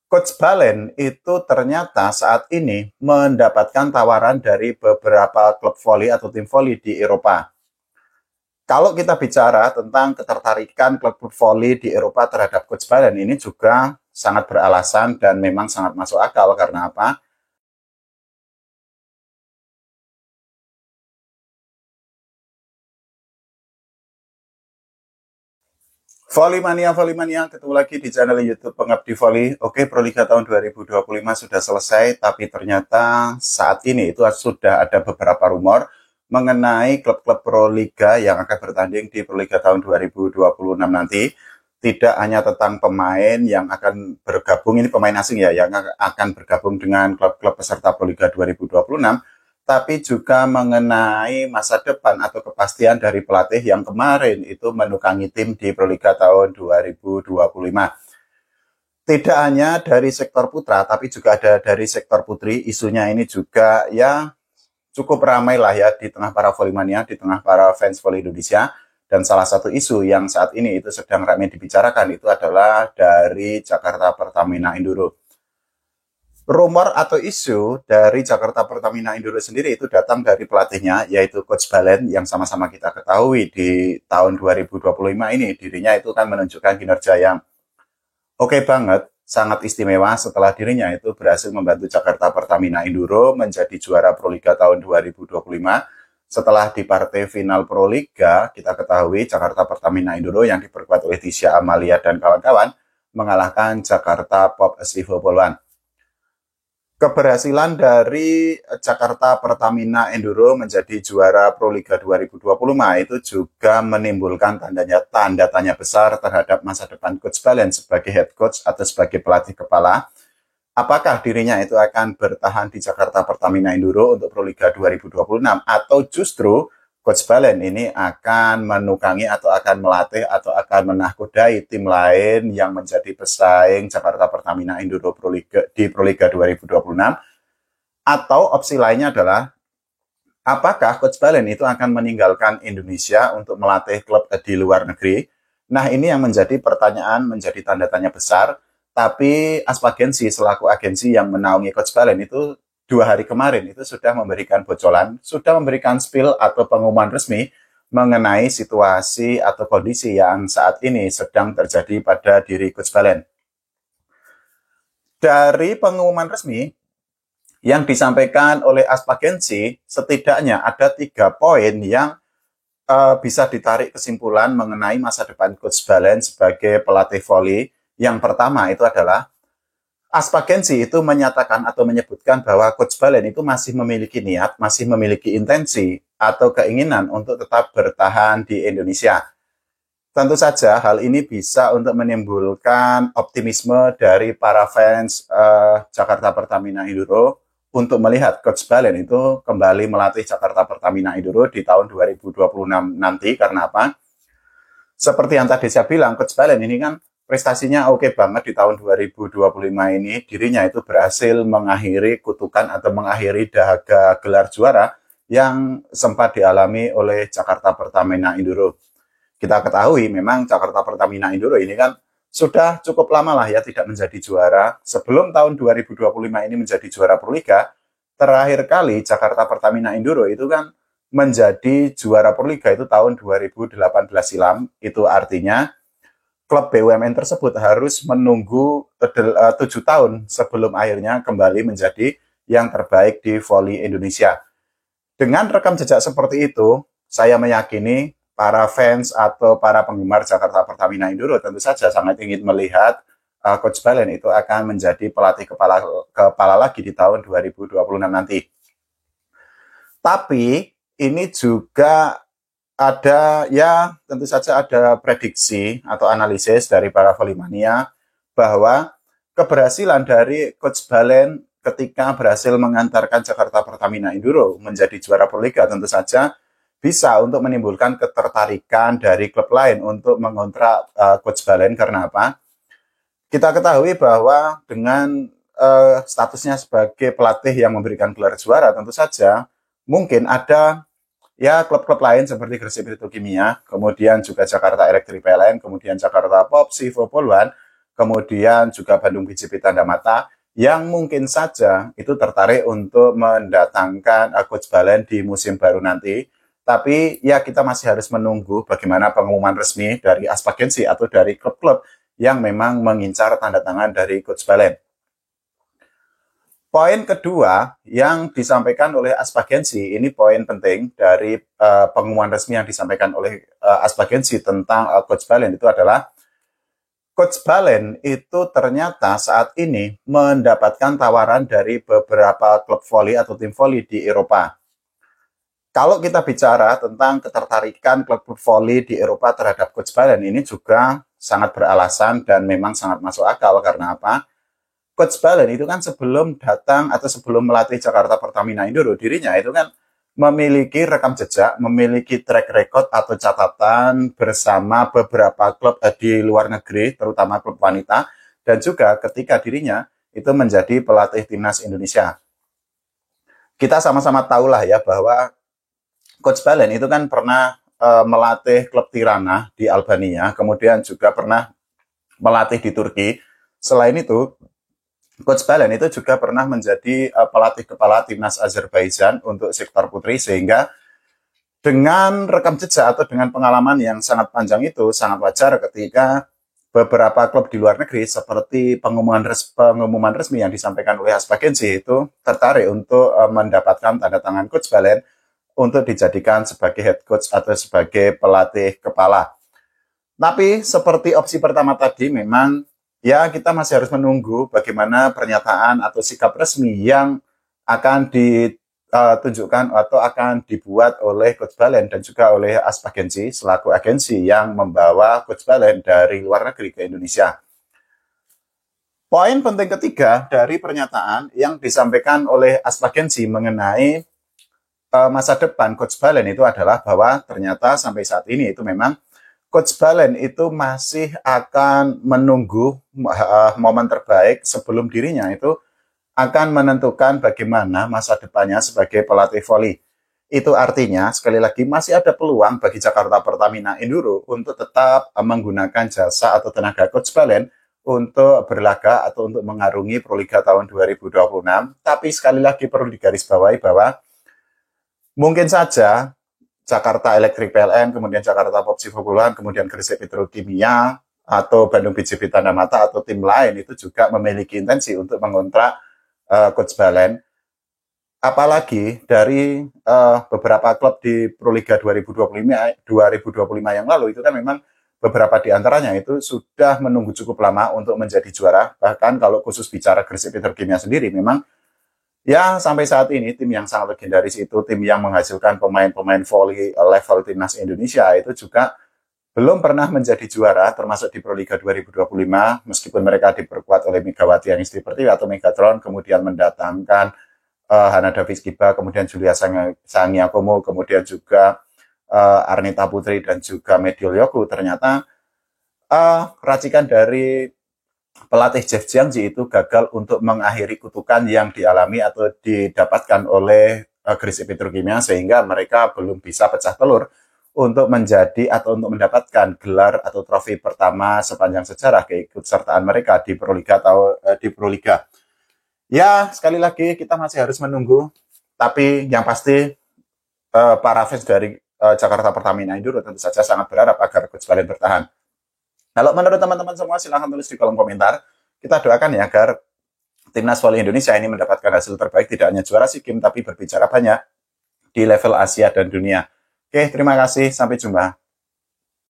Coach Balen itu ternyata saat ini mendapatkan tawaran dari beberapa klub voli atau tim voli di Eropa. Kalau kita bicara tentang ketertarikan klub-klub voli di Eropa terhadap Coach Balen, ini juga sangat beralasan dan memang sangat masuk akal. Karena apa? Volley Mania, ketemu lagi di channel YouTube Pengabdi Volley. Oke, Proliga tahun 2025 sudah selesai, tapi ternyata saat ini itu sudah ada beberapa rumor mengenai klub-klub Proliga yang akan bertanding di Proliga tahun 2026 nanti. Tidak hanya tentang pemain yang akan bergabung, ini pemain asing ya, yang akan bergabung dengan klub-klub peserta Proliga 2026, tapi juga mengenai masa depan atau kepastian dari pelatih yang kemarin itu menukangi tim di Proliga tahun 2025. Tidak hanya dari sektor putra, tapi juga ada dari sektor putri. Isunya ini juga ya cukup ramai lah ya di tengah para volley-mania, di tengah para fans volley Indonesia. Dan salah satu isu yang saat ini itu sedang ramai dibicarakan itu adalah dari Jakarta Pertamina Enduro. Rumor atau isu dari Jakarta Pertamina Enduro sendiri itu datang dari pelatihnya, yaitu Coach Balen, yang sama-sama kita ketahui di tahun 2025 ini dirinya itu kan menunjukkan kinerja yang oke banget, sangat istimewa setelah dirinya itu berhasil membantu Jakarta Pertamina Enduro menjadi juara Proliga tahun 2025. Setelah di partai final Proliga, kita ketahui Jakarta Pertamina Enduro yang diperkuat oleh Tisha Amalia dan kawan-kawan mengalahkan Jakarta Pop Eslivo Polwan. Keberhasilan dari Jakarta Pertamina Enduro menjadi juara Proliga 2025 itu juga menimbulkan tanda tanya besar terhadap masa depan Coach Balen sebagai head coach atau sebagai pelatih kepala. Apakah dirinya itu akan bertahan di Jakarta Pertamina Enduro untuk Proliga 2026 atau justru Coach Balen ini akan menukangi atau akan melatih atau akan menahkodai tim lain yang menjadi pesaing Jakarta Pertamina Enduro di Proliga 2026. Atau opsi lainnya adalah apakah Coach Balen itu akan meninggalkan Indonesia untuk melatih klub di luar negeri? Nah, ini yang menjadi pertanyaan, menjadi tanda tanya besar. Tapi Aspagensi selaku agensi yang menaungi Coach Balen itu 2 hari kemarin itu sudah memberikan bocoran, sudah memberikan spill atau pengumuman resmi mengenai situasi atau kondisi yang saat ini sedang terjadi pada diri Coach Balen. Dari pengumuman resmi yang disampaikan oleh Aspagensi, setidaknya ada 3 poin yang bisa ditarik kesimpulan mengenai masa depan Coach Balen sebagai pelatih volley. Yang pertama itu adalah Aspagensi itu menyatakan atau menyebutkan bahwa Coach Balen itu masih memiliki niat, masih memiliki intensi atau keinginan untuk tetap bertahan di Indonesia. Tentu saja hal ini bisa untuk menimbulkan optimisme dari para fans Jakarta Pertamina Enduro untuk melihat Coach Balen itu kembali melatih Jakarta Pertamina Enduro di tahun 2026 nanti. Karena apa? Seperti yang tadi saya bilang, Coach Balen ini kan prestasinya oke banget di tahun 2025 ini. Dirinya itu berhasil mengakhiri kutukan atau mengakhiri dahaga gelar juara yang sempat dialami oleh Jakarta Pertamina Enduro. Kita ketahui memang Jakarta Pertamina Enduro ini kan sudah cukup lama lah ya tidak menjadi juara. Sebelum tahun 2025 ini menjadi juara Proliga, terakhir kali Jakarta Pertamina Enduro itu kan menjadi juara Proliga itu tahun 2018 silam. Itu artinya klub BUMN tersebut harus menunggu 7 tahun sebelum akhirnya kembali menjadi yang terbaik di volley Indonesia. Dengan rekam jejak seperti itu, saya meyakini para fans atau para penggemar Jakarta Pertamina Enduro tentu saja sangat ingin melihat Coach Balen itu akan menjadi pelatih kepala lagi di tahun 2026 nanti. Tapi ini juga ada ya tentu saja ada prediksi atau analisis dari para volley-mania bahwa keberhasilan dari Coach Balen ketika berhasil mengantarkan Jakarta Pertamina Enduro menjadi juara Proliga tentu saja bisa untuk menimbulkan ketertarikan dari klub lain untuk mengontrak Coach Balen. Karena apa? Kita ketahui bahwa dengan statusnya sebagai pelatih yang memberikan gelar juara tentu saja mungkin ada ya klub-klub lain seperti Gresik Petrokimia, kemudian juga Jakarta Electric PLN, kemudian Jakarta Pop, Sivo Polwan, kemudian juga Bandung BJB Tanda Mata, yang mungkin saja itu tertarik untuk mendatangkan Coach Balen di musim baru nanti. Tapi ya kita masih harus menunggu bagaimana pengumuman resmi dari Aspagensi atau dari klub-klub yang memang mengincar tanda tangan dari Coach Balen. Poin kedua yang disampaikan oleh Aspagensi, ini poin penting dari pengumuman resmi yang disampaikan oleh Aspagensi tentang Coach Balen itu adalah Coach Balen itu ternyata saat ini mendapatkan tawaran dari beberapa klub voli atau tim voli di Eropa. Kalau kita bicara tentang ketertarikan klub voli di Eropa terhadap Coach Balen, ini juga sangat beralasan dan memang sangat masuk akal. Karena apa? Coach Balen itu kan sebelum datang atau sebelum melatih Jakarta Pertamina Indoro, dirinya itu kan memiliki rekam jejak, memiliki track record atau catatan bersama beberapa klub di luar negeri, terutama klub wanita, dan juga ketika dirinya itu menjadi pelatih timnas Indonesia. Kita sama-sama tahulah ya bahwa Coach Balen itu kan pernah melatih klub Tirana di Albania, kemudian juga pernah melatih di Turki. Selain itu, Coach Balen itu juga pernah menjadi pelatih kepala timnas Azerbaijan untuk sektor putri, sehingga dengan rekam jejak atau dengan pengalaman yang sangat panjang itu sangat wajar ketika beberapa klub di luar negeri seperti pengumuman resmi yang disampaikan oleh Aspagensi itu tertarik untuk mendapatkan tanda tangan Coach Balen untuk dijadikan sebagai head coach atau sebagai pelatih kepala. Tapi seperti opsi pertama tadi, memang ya kita masih harus menunggu bagaimana pernyataan atau sikap resmi yang akan ditunjukkan atau akan dibuat oleh Coach Balen dan juga oleh Aspagensi selaku agensi yang membawa Coach Balen dari luar negeri ke Indonesia. Poin penting ketiga dari pernyataan yang disampaikan oleh Aspagensi mengenai masa depan Coach Balen itu adalah bahwa ternyata sampai saat ini itu memang Coach Balen itu masih akan menunggu momen terbaik sebelum dirinya itu akan menentukan bagaimana masa depannya sebagai pelatih voli. Itu artinya, sekali lagi, masih ada peluang bagi Jakarta Pertamina Indoro untuk tetap menggunakan jasa atau tenaga Coach Balen untuk berlaga atau untuk mengarungi Proliga tahun 2026. Tapi sekali lagi perlu digarisbawahi bahwa mungkin saja Jakarta Electric PLN, kemudian Jakarta Popsi Fokulan, kemudian Gresik Petrokimia, atau Bandung BJB Tanda Mata, atau tim lain itu juga memiliki intensi untuk mengontrak Coach Balen. Apalagi dari beberapa klub di Proliga 2025 yang lalu itu kan memang beberapa di antaranya itu sudah menunggu cukup lama untuk menjadi juara. Bahkan kalau khusus bicara Gresik Petrokimia sendiri, memang ya, sampai saat ini tim yang sangat legendaris itu, tim yang menghasilkan pemain-pemain voli level timnas Indonesia itu juga belum pernah menjadi juara, termasuk di Proliga 2025, meskipun mereka diperkuat oleh Megawati Anisti Pertiwi atau Megatron, kemudian mendatangkan Hana Davis Kiba, kemudian Julia Sangiakomo, kemudian juga Arnita Putri dan juga Mediol Yoku. Ternyata racikan dari pelatih Jeff Jiangji itu gagal untuk mengakhiri kutukan yang dialami atau didapatkan oleh Gresik Petrokimia, sehingga mereka belum bisa pecah telur untuk menjadi atau untuk mendapatkan gelar atau trofi pertama sepanjang sejarah keikutsertaan mereka di Proliga atau di Proliga. Ya, sekali lagi kita masih harus menunggu, tapi yang pasti para fans dari Jakarta Pertamina Indoro tentu saja sangat berharap agar Coach Balen bertahan. Kalau menurut teman-teman semua, silahkan tulis di kolom komentar. Kita doakan ya agar timnas voli Indonesia ini mendapatkan hasil terbaik, tidak hanya juara SEA Games, tapi berbicara banyak di level Asia dan dunia. Oke, terima kasih. Sampai jumpa.